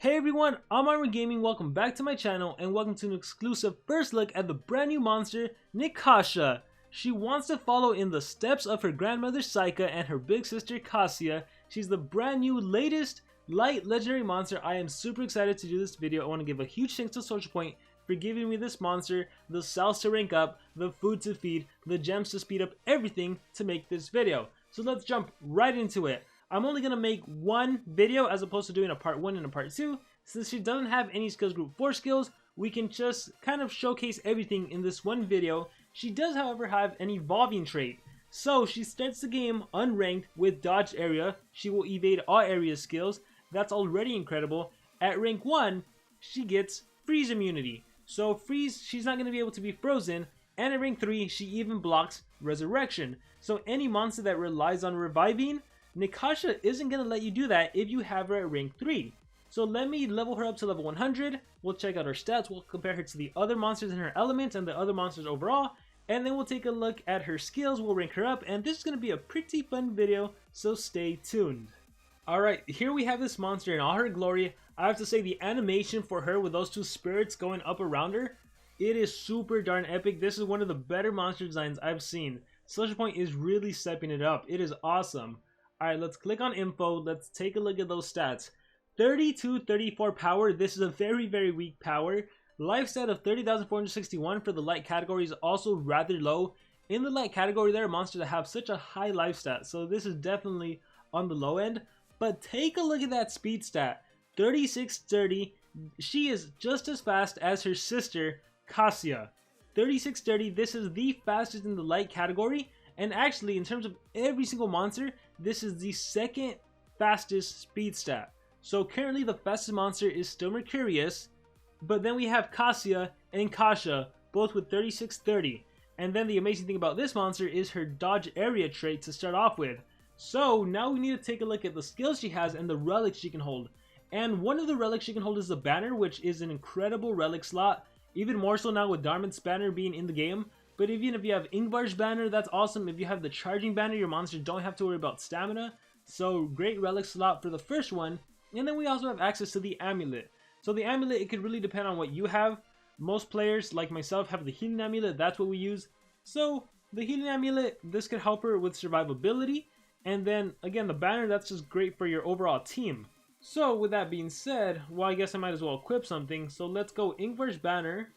Hey everyone, I'm Armor Gaming, welcome back to my channel, and welcome to an exclusive first look at the brand new monster, Nikasia. She wants to follow in the steps of her grandmother Saika and her big sister Kasia. She's the brand new latest light legendary monster. I am super excited to do this video. I want to give a huge thanks to SocialPoint for giving me this monster, the cells to rank up, the food to feed, the gems to speed up, everything to make this video. So let's jump right into it. I'm only going to make one video as opposed to doing a part 1 and a part 2. Since she doesn't have any skills group 4 skills, we can just kind of showcase everything in this one video. She does, however, have an evolving trait. So she starts the game unranked with dodge area. She will evade all area skills. That's already incredible. At rank 1, she gets freeze immunity. So freeze, she's not going to be able to be frozen. And at rank 3, she even blocks resurrection. So any monster that relies on reviving, Nikasia isn't going to let you do that if you have her at rank 3. So let me level her up to level 100, we'll check out her stats, we'll compare her to the other monsters in her element and the other monsters overall, and then we'll take a look at her skills, we'll rank her up, and this is going to be a pretty fun video, so stay tuned. Alright, here we have this monster in all her glory. I have to say the animation for her with those two spirits going up around her, it is super darn epic. This is one of the better monster designs I've seen. SocialPoint is really stepping it up, it is awesome. Alright, let's click on info, let's take a look at those stats. 3234 power, this is a very weak power. Life stat of 30,461 for the light category is also rather low. In the light category, there are monsters that have such a high life stat, so this is definitely on the low end. But take a look at that speed stat, 3630. She is just as fast as her sister, Kasia. 3630, this is the fastest in the light category. And actually, in terms of every single monster, this is the second fastest speed stat. So currently the fastest monster is still Mercurius, but then we have Kasia and Kasha, both with 3630. And then the amazing thing about this monster is her dodge area trait to start off with. So now we need to take a look at the skills she has and the relics she can hold. And one of the relics she can hold is the banner, which is an incredible relic slot, even more so now with Darmant's banner being in the game. But even if you have Ingvar's banner, that's awesome. If you have the charging banner, your monsters don't have to worry about stamina. So great relic slot for the first one. And then we also have access to the amulet. So the amulet, it could really depend on what you have. Most players, like myself, have the healing amulet. That's what we use. So the healing amulet, this could help her with survivability. And then, again, the banner, that's just great for your overall team. So with that being said, well, I guess I might as well equip something. So let's go Ingvar's banner.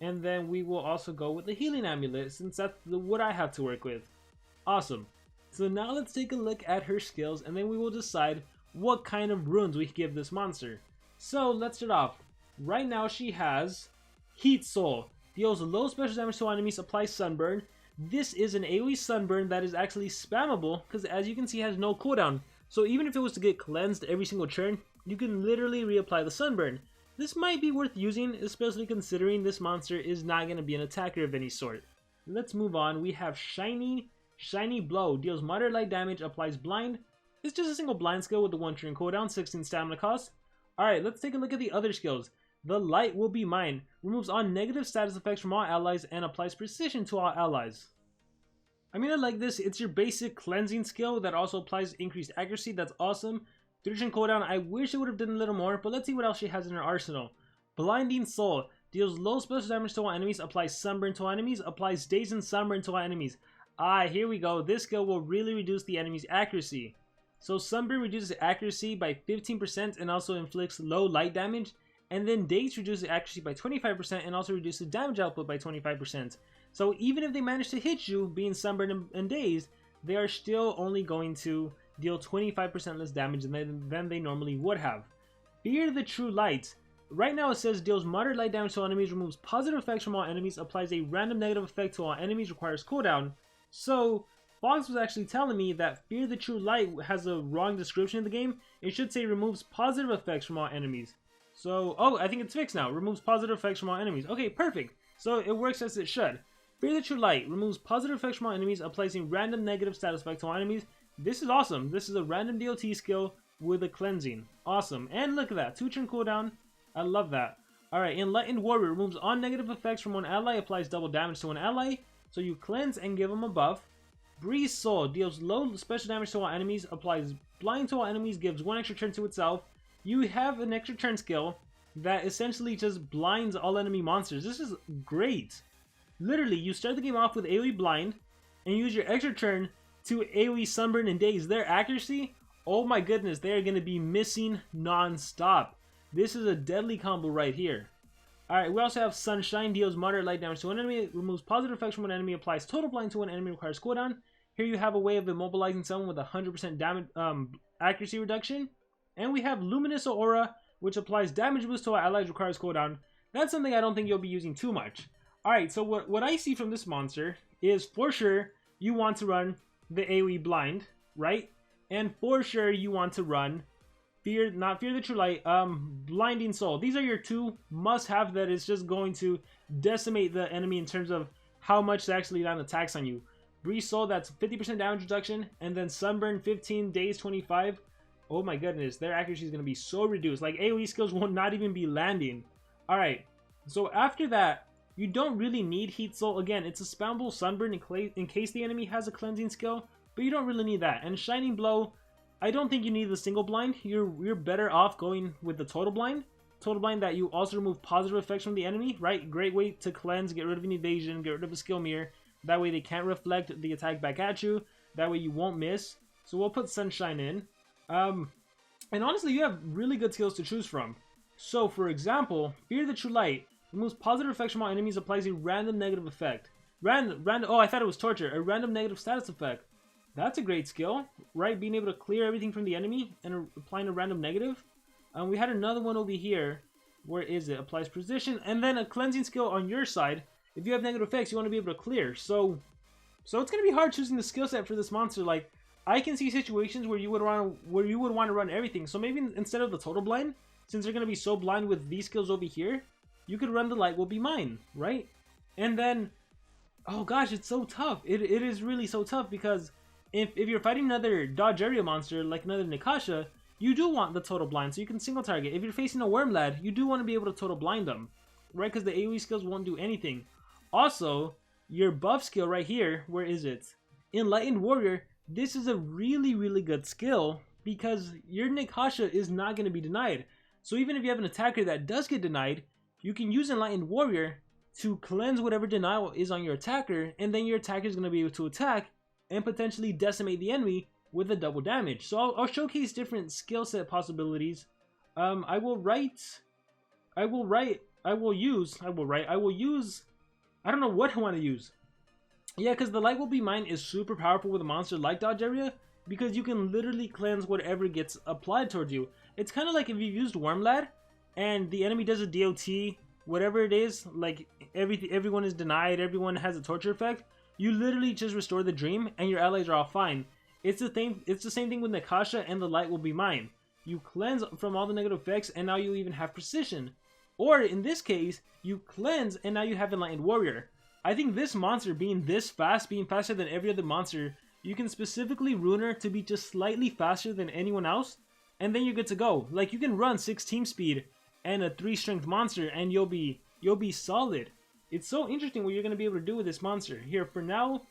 And then we will also go with the healing amulet, since that's what I have to work with. Awesome. So now let's take a look at her skills, and then we will decide what kind of runes we give this monster. So let's start off. Right now she has Heat Soul. Deals low special damage to enemies, applies Sunburn. This is an AoE Sunburn that is actually spammable because, as you can see, has no cooldown. So even if it was to get cleansed every single turn, you can literally reapply the Sunburn. This might be worth using, especially considering this monster is not going to be an attacker of any sort. Let's move on. We have Shiny Blow. Deals moderate light damage, applies Blind. It's just a single blind skill with the 1 turn cooldown, 16 stamina cost. Alright, let's take a look at the other skills. The Light Will Be Mine. Removes all negative status effects from all allies and applies precision to all allies. I mean, I like this. It's your basic cleansing skill that also applies increased accuracy. That's awesome. 3 turn cooldown. I wish it would have done a little more, but let's see what else she has in her arsenal. Blinding Soul. Deals low special damage to all enemies, applies Sunburn to all enemies, applies Daze and Sunburn to all enemies. Here we go. This skill will really reduce the enemy's accuracy. So Sunburn reduces accuracy by 15% and also inflicts low light damage. And then Daze reduces accuracy by 25% and also reduces damage output by 25%. So even if they manage to hit you, being Sunburn and Dazed, they are still only going to deal 25% less damage than they normally would have. Fear the True Light. Right now it says deals moderate light damage to all enemies, removes positive effects from all enemies, applies a random negative effect to all enemies, requires cooldown. So Fox was actually telling me that Fear the True Light has a wrong description in the game. It should say removes positive effects from all enemies. So, oh, I think it's fixed now. Removes positive effects from all enemies. Okay, perfect. So it works as it should. Fear the True Light removes positive effects from all enemies, applies a random negative status effect to all enemies. This is awesome. This is a random DOT skill with a cleansing. Awesome. And look at that. 2 turn cooldown. I love that. Alright, Enlightened Warrior removes all negative effects from one ally, applies double damage to one ally. So you cleanse and give them a buff. Breeze Soul deals low special damage to all enemies, applies blind to all enemies, gives 1 extra turn to itself. you have an extra turn skill that essentially just blinds all enemy monsters. This is great. Literally, you start the game off with AoE blind and use your extra turn to AoE sunburn and daze. Their accuracy, oh my goodness, they are going to be missing non-stop. This is a deadly combo right here. Alright, we also have Sunshine, deals moderate light damage to one enemy, removes positive effects from one enemy, applies total blind to one enemy, requires cooldown. Here you have a way of immobilizing someone with 100% damage accuracy reduction. And we have Luminous Aura, which applies damage boost to our allies, requires cooldown. That's something I don't think you'll be using too much. Alright, so what I see from this monster is for sure you want to run the AoE blind, right? And for sure you want to run not Fear the True Light, Blinding Soul. These are your two must-have that is just going to decimate the enemy in terms of how much they actually land attacks on you. Breeze Soul, that's 50% damage reduction, and then Sunburn 15, Daze 25. Oh my goodness, their accuracy is going to be so reduced. Like, AoE skills will not even be landing. Alright, so after that, you don't really need Heat Soul. Again, it's a spammable Sunburn in case the enemy has a cleansing skill, but you don't really need that. And Shining Blow, I don't think you need the single blind. You're better off going with the total blind. Total blind that you also remove positive effects from the enemy, right? Great way to cleanse, get rid of an evasion, get rid of a skill mirror. That way they can't reflect the attack back at you. That way you won't miss. So we'll put Sunshine in. And honestly, you have really good skills to choose from. So for example, Fear the True Light removes positive effects from all enemies, applies a random negative effect. Oh, I thought it was torture. A random negative status effect. That's a great skill, right? Being able to clear everything from the enemy and applying a random negative. We had another one over here. Where is it? Applies precision, and then a cleansing skill on your side. If you have negative effects, you want to be able to clear. So it's gonna be hard choosing the skill set for this monster. Like, I can see situations where you would want to run everything. So maybe instead of the total blind, since they're gonna be so blind with these skills over here, you could run the Light Will Be Mine, right? And then, oh gosh, it's so tough. It is really so tough because if you're fighting another dodge area monster like another Nikasia, you do want the total blind so you can single target. If you're facing a Worm Lad, you do want to be able to total blind them, right? Because the AoE skills won't do anything. Also, your buff skill right here, where is it? Enlightened Warrior, this is a really, really good skill because your Nikasia is not going to be denied. So even if you have an attacker that does get denied, you can use Enlightened Warrior to cleanse whatever denial is on your attacker, and then your attacker is going to be able to attack and potentially decimate the enemy with a double damage. So I'll showcase different skill set possibilities. I will use, I don't know what I want to use. Yeah, because the Light Will Be Mine is super powerful with a monster like Dodge Area, because you can literally cleanse whatever gets applied towards you. It's kind of like if you've used Worm Lad, and the enemy does a DOT, whatever it is, like everyone is denied, everyone has a torture effect, you literally just restore the dream, and your allies are all fine. It's the same thing with Nikasia and the Light Will Be Mine. You cleanse from all the negative effects, and now you even have precision. Or in this case, you cleanse, and now you have Enlightened Warrior. I think this monster being this fast, being faster than every other monster, you can specifically rune her to be just slightly faster than anyone else, and then you're good to go. Like, you can run 6 team speed and a 3 strength monster, and you'll be solid. It's so interesting what you're going to be able to do with this monster. Here, for now,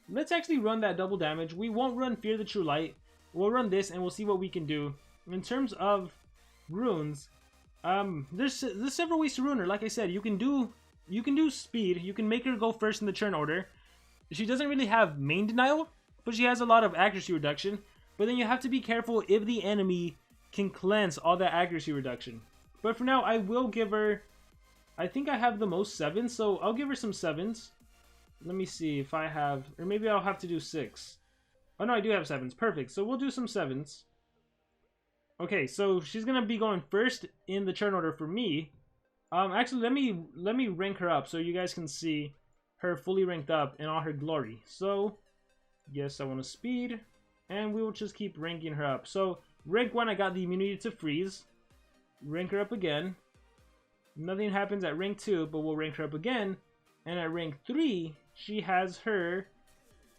let's actually run that double damage. We won't run Fear the True Light. We'll run this, and we'll see what we can do. In terms of runes, there's several ways to rune her. Like I said, you can do speed. You can make her go first in the turn order. She doesn't really have main denial, but she has a lot of accuracy reduction. But then you have to be careful if the enemy can cleanse all that accuracy reduction. But for now, I will give her, I think I have the most 7s, so I'll give her some 7s. Let me see if I have, or maybe I'll have to do 6. Oh no, I do have 7s. Perfect. So we'll do some 7s. Okay, so she's gonna be going first in the turn order for me. Actually, let me rank her up so you guys can see her fully ranked up in all her glory. So, yes, I want to speed, and we will just keep ranking her up. So, rank 1, I got the immunity to freeze. Rank her up again. Nothing happens at rank 2, but we'll rank her up again. And at rank 3, she has her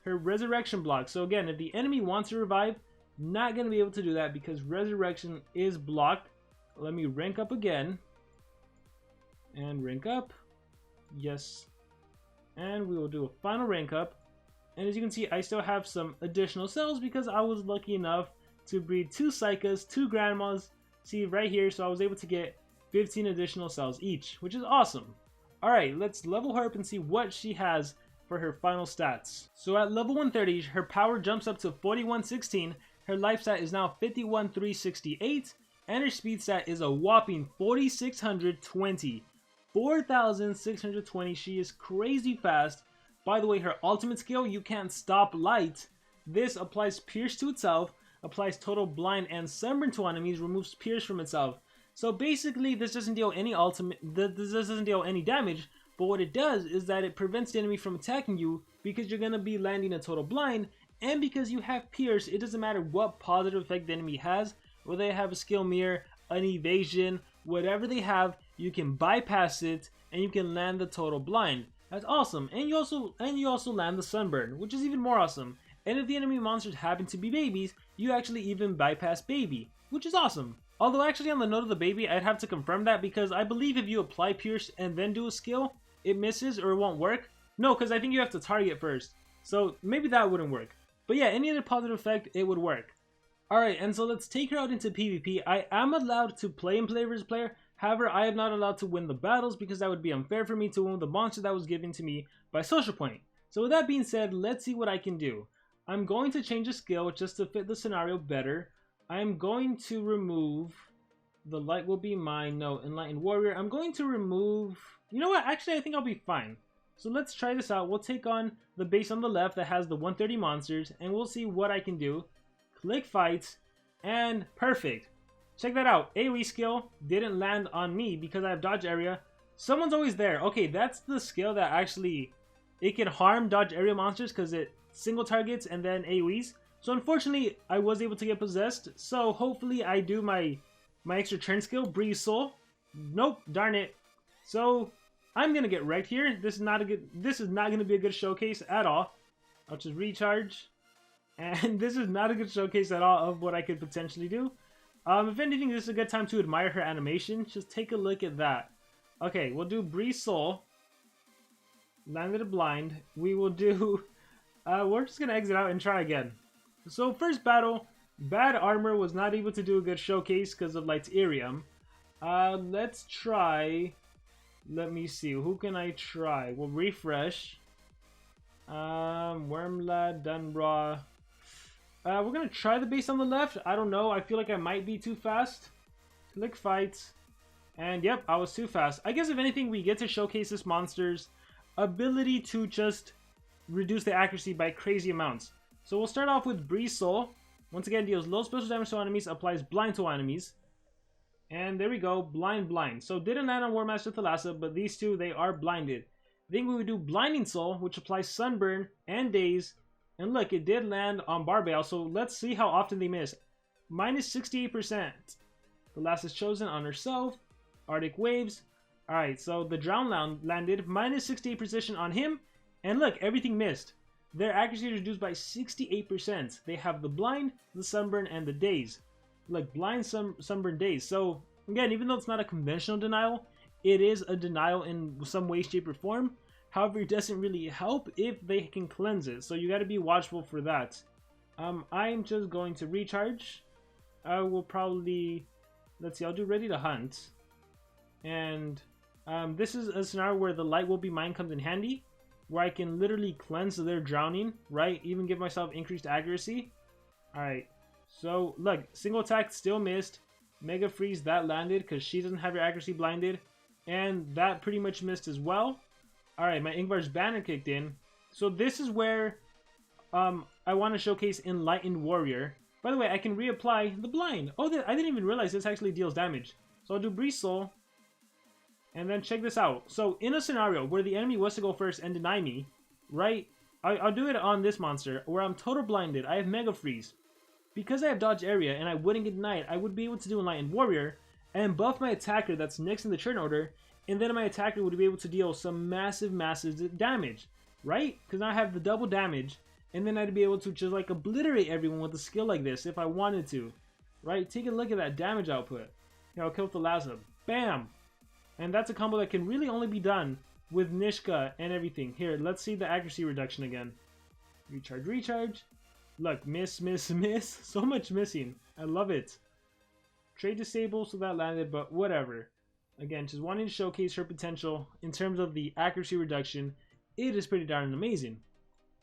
resurrection block. So again, if the enemy wants to revive, not going to be able to do that because resurrection is blocked. Let me rank up again. And rank up. Yes. And we will do a final rank up. And as you can see, I still have some additional cells because I was lucky enough to breed 2 Psychas, 2 Grandmas, See right here, so I was able to get 15 additional cells each, which is awesome. Alright, let's level her up and see what she has for her final stats. So at level 130, her power jumps up to 4116, her life stat is now 51368, and her speed stat is a whopping 4620. 4620, she is crazy fast. By the way, her ultimate skill, you can't stop light. This applies Pierce to itself, applies Total Blind and Sunburn to enemies, removes Pierce from itself. So basically, this doesn't deal any this doesn't deal any damage, but what it does is that it prevents the enemy from attacking you because you're gonna be landing a Total Blind, and because you have Pierce, it doesn't matter what positive effect the enemy has, whether they have a skill mirror, an evasion, whatever they have, you can bypass it and you can land the Total Blind. That's awesome, and you also land the Sunburn, which is even more awesome. And if the enemy monsters happen to be babies, you actually even bypass baby, which is awesome. Although actually on the note of the baby, I'd have to confirm that because I believe if you apply Pierce and then do a skill, it misses or it won't work. No, because I think you have to target first. So maybe that wouldn't work. But yeah, any other positive effect, it would work. Alright, and so let's take her out into PvP. I am allowed to play and play versus player. However, I am not allowed to win the battles because that would be unfair for me to win the monster that was given to me by SocialPoint. So with that being said, let's see what I can do. I'm going to change a skill just to fit the scenario better. I'm going to remove the light will be mine. No, Enlightened Warrior. I'm going to remove... You know what? Actually, I think I'll be fine. So let's try this out. We'll take on the base on the left that has the 130 monsters, and we'll see what I can do. Click Fights, and perfect. Check that out. AoE skill didn't land on me because I have dodge area. Someone's always there. Okay, that's the skill that actually... It can harm dodge area monsters because it single targets and then AoEs. So unfortunately, I was able to get possessed. So hopefully I do my extra turn skill, Breeze Soul. Nope, darn it. So I'm gonna get wrecked here. This is not gonna be a good showcase at all. I'll just recharge. And this is not a good showcase at all of what I could potentially do. If anything, this is a good time to admire her animation. Just take a look at that. Okay, we'll do Breeze Soul. Landed a blind. We will do... we're just gonna exit out and try again. So first battle, bad armor, was not able to do a good showcase because of Light's Irium. Let's try... Let me see, who can I try? We'll refresh. Wormlad, Dunbra. We're gonna try the base on the left. I don't know, I feel like I might be too fast. Click Fights. And yep, I was too fast. I guess if anything, we get to showcase this monster's ability to just reduce the accuracy by crazy amounts. So we'll start off with Breeze Soul. Once again, deals low special damage to enemies, applies blind to enemies. And there we go, blind. So didn't land on War Master Thalassa, but these two, they are blinded. Then we would do Blinding Soul, which applies Sunburn and Daze. And look, it did land on Barbale, so let's see how often they miss. Minus 68%. Thalassa's chosen on herself. Arctic Waves. Alright, so the Drown landed. Minus 68 precision on him. And look, everything missed. Their accuracy is reduced by 68%. They have the Blind, the Sunburn, and the Daze. Like Blind, Sunburn, Daze. So, again, even though it's not a conventional denial, it is a denial in some way, shape, or form. However, it doesn't really help if they can cleanse it. So you gotta be watchful for that. I'm just going to recharge. I will probably... Let's see, I'll do Ready to Hunt. And this is a scenario where the Light Will Be Mine comes in handy, where I can literally cleanse their drowning, right? Even give myself increased accuracy. Alright, so look, single attack still missed. Mega Freeze, that landed because she doesn't have her accuracy blinded. And that pretty much missed as well. Alright, my Ingvar's banner kicked in. So this is where I want to showcase Enlightened Warrior. By the way, I can reapply the blind. Oh, I didn't even realize this actually deals damage. So I'll do Breeze Soul. And then check this out. So in a scenario where the enemy was to go first and deny me, right? I'll do it on this monster where I'm total blinded. I have Mega Freeze. Because I have dodge area and I wouldn't get denied, I would be able to do Enlightened Warrior and buff my attacker that's next in the turn order, and then my attacker would be able to deal some massive damage, right? Because now I have the double damage, and then I'd be able to just like obliterate everyone with a skill like this if I wanted to, right? Take a look at that damage output. Here, I'll kill Thalassa. Bam! And that's a combo that can really only be done with Nishka and everything. Here, let's see the accuracy reduction again. Recharge. Look, miss. So much missing. I love it. Trade disable, so that landed, but whatever. Again, just wanting to showcase her potential in terms of the accuracy reduction. It is pretty darn amazing.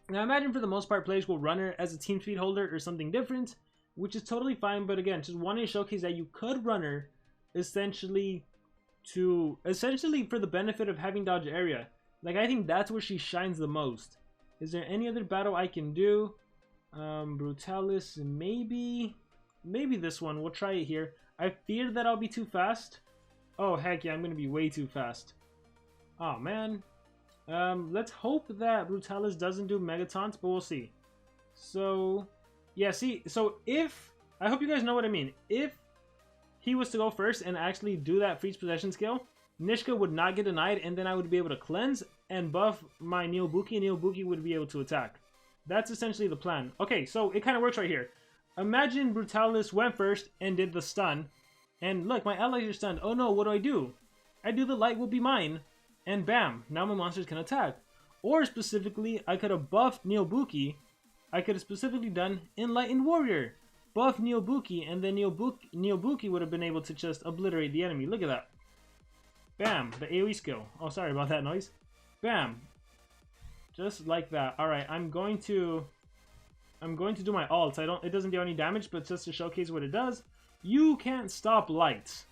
Now, I imagine for the most part, players will run her as a team speed holder or something different, which is totally fine. But again, just wanting to showcase that you could run her essentially for the benefit of having dodge area. Like, I think that's where she shines the most. Is there any other battle I can do? Brutalis, maybe this one. We'll try it here. I fear that I'll be too fast. Oh, heck yeah, I'm gonna be way too fast. Oh, man. Let's hope that Brutalis doesn't do Megatons, but we'll see. So, yeah, see, so if, I hope you guys know what I mean. If he was to go first and actually do that freeze possession skill, Nishka would not get denied, and then I would be able to cleanse and buff my Neobuki, and Neobuki would be able to attack. That's essentially the plan. Okay, so it kind of works right here. Imagine Brutalis went first and did the stun, and look, my allies are stunned. Oh no, what do? I do the light will be mine, and bam, now my monsters can attack. Or specifically, I could have buffed Neobuki. I could have specifically done Enlightened Warrior. Buff Neobuki, and then Neobuki would have been able to just obliterate the enemy. Look at that. Bam, the AoE skill. Oh, sorry about that noise. Bam. Just like that. Alright, I'm going to do my ult. It doesn't do any damage, but just to showcase what it does. You can't stop light.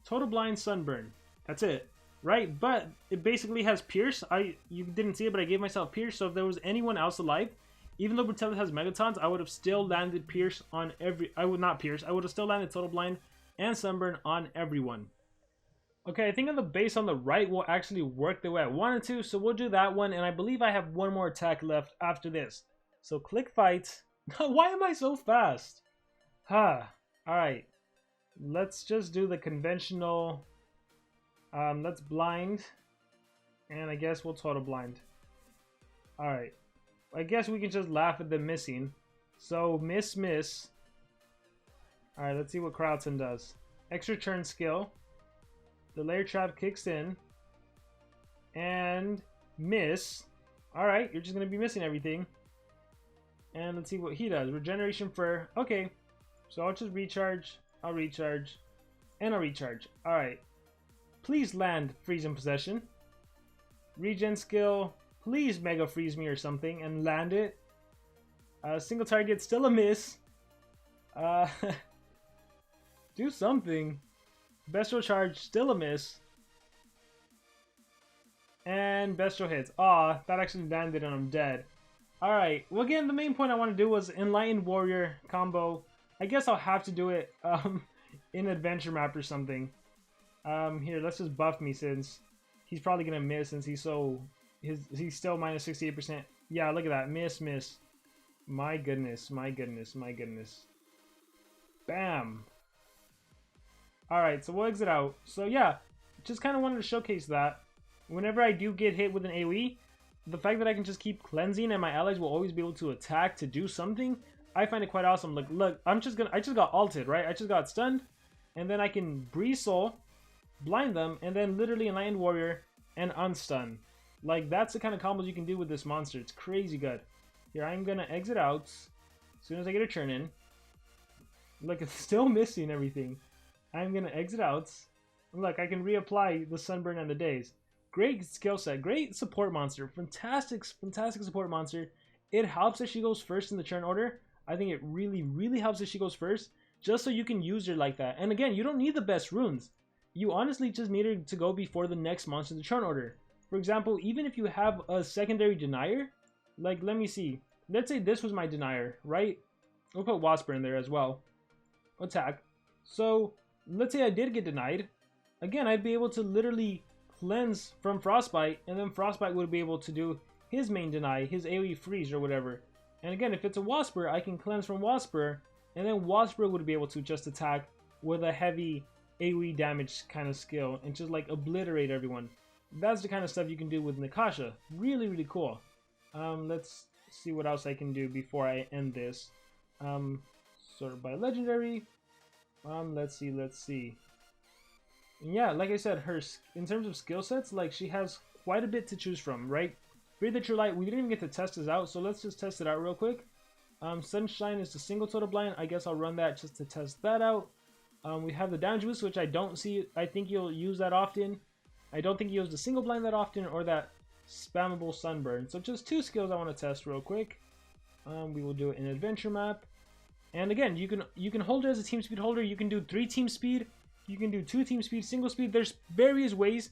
Total blind sunburn. That's it. Right? But it basically has pierce. You didn't see it, but I gave myself pierce, so if there was anyone else alive, even though Brutalis has Megatons, I would have still landed pierce on every... I would not pierce. I would have still landed total blind and sunburn on everyone. Okay, I think on the base on the right will actually work the way I wanted to, so we'll do that one, and I believe I have one more attack left after this. So click fight. Why am I so fast? Alright. Let's just do the conventional... let's blind. And I guess we'll total blind. Alright. I guess we can just laugh at them missing. So, miss. Alright, let's see what Krautzen does. Extra turn skill. The layer trap kicks in. And miss. Alright, you're just going to be missing everything. And let's see what he does. Regeneration for... Okay. So I'll just recharge. I'll recharge. And I'll recharge. Alright. Please land freeze in possession. Regen skill. Please mega freeze me or something and land it. Single target, still a miss. Do something. Bestial charge, still a miss. And bestial hits. Aw, that actually landed and I'm dead. Alright, well again, the main point I want to do was Enlightened Warrior combo. I guess I'll have to do it in Adventure Map or something. Here, let's just buff me since he's probably going to miss since he's so... He's still minus 68%. Yeah, look at that. Miss. My goodness. Bam. Alright, so we'll exit out. So yeah, just kind of wanted to showcase that. Whenever I do get hit with an AoE, the fact that I can just keep cleansing and my allies will always be able to attack to do something, I find it quite awesome. Like, look, I just got ulted, right? I just got stunned, and then I can Breeze Soul, blind them, and then literally Enlightened Warrior and unstun. Like, that's the kind of combos you can do with this monster. It's crazy good. Here, I'm gonna exit out as soon as I get a turn in. Look, it's still missing everything. I'm gonna exit out. Look, I can reapply the sunburn and the daze. Great skill set, great support monster, fantastic support monster. It helps that she goes first in the turn order. I think it really helps that she goes first, just so you can use her like that. And again, you don't need the best runes. You honestly just need her to go before the next monster in the turn order. For example, even if you have a secondary denier, like, let me see. Let's say this was my denier, right? We'll put Wasper in there as well. Attack. So, let's say I did get denied. Again, I'd be able to literally cleanse from Frostbite, and then Frostbite would be able to do his main deny, his AoE freeze or whatever. And again, if it's a Wasper, I can cleanse from Wasper, and then Wasper would be able to just attack with a heavy AoE damage kind of skill and just like obliterate everyone. That's the kind of stuff you can do with Nikasia. Really cool. Let's see what else I can do before I end this. Sort by legendary. Let's see. And yeah, like I said, in terms of skill sets, like, she has quite a bit to choose from, right? Breathe the True Light, we didn't even get to test this out, so let's just test it out real quick. Sunshine is the single total blind. I guess I'll run that just to test that out. We have the damage boost, which I don't see. I think you'll use that often. I don't think you use the single blind that often, or that spammable sunburn. So just 2 skills I want to test real quick. We will do it in adventure map. And again, you can hold it as a team speed holder. You can do 3 team speed. You can do 2 team speed, single speed. There's various ways.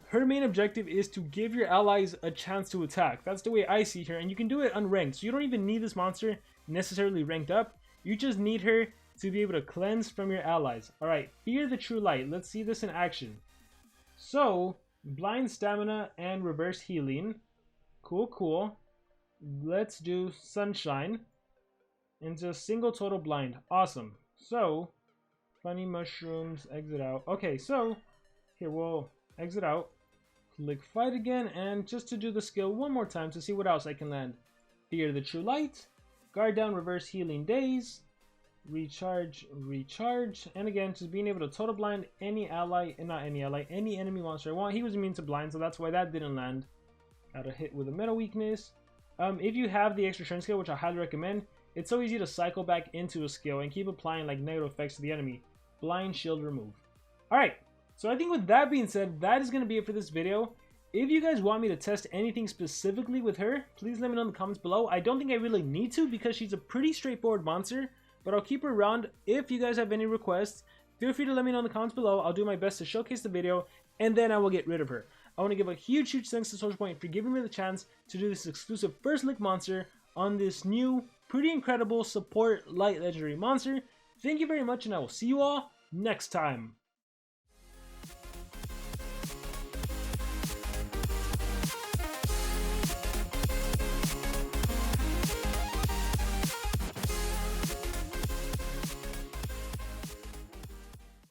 Her main objective is to give your allies a chance to attack. That's the way I see her, and you can do it unranked. So you don't even need this monster necessarily ranked up. You just need her to be able to cleanse from your allies. Alright, Fear the True Light. Let's see this in action. So, blind stamina and reverse healing. Cool, cool. Let's do Sunshine. Into a single total blind. Awesome. So, funny mushrooms, exit out. Okay, so, here we'll exit out. Click fight again, and just to do the skill one more time to see what else I can land. Fear the True Light. Guard down, reverse healing days. Recharge, recharge. And again, just being able to total blind any ally, not any ally, any enemy monster I want. He was immune to blind, so that's why that didn't land. Got a hit with a metal weakness. If you have the extra turn skill, which I highly recommend, it's so easy to cycle back into a skill and keep applying like negative effects to the enemy. Blind shield remove. Alright, so I think with that being said, that is going to be it for this video. If you guys want me to test anything specifically with her, please let me know in the comments below. I don't think I really need to because she's a pretty straightforward monster, but I'll keep her around. If you guys have any requests, feel free to let me know in the comments below. I'll do my best to showcase the video, and then I will get rid of her. I want to give a huge thanks to SocialPoint for giving me the chance to do this exclusive first lick monster on this new, pretty incredible support light legendary monster. Thank you very much, and I will see you all next time.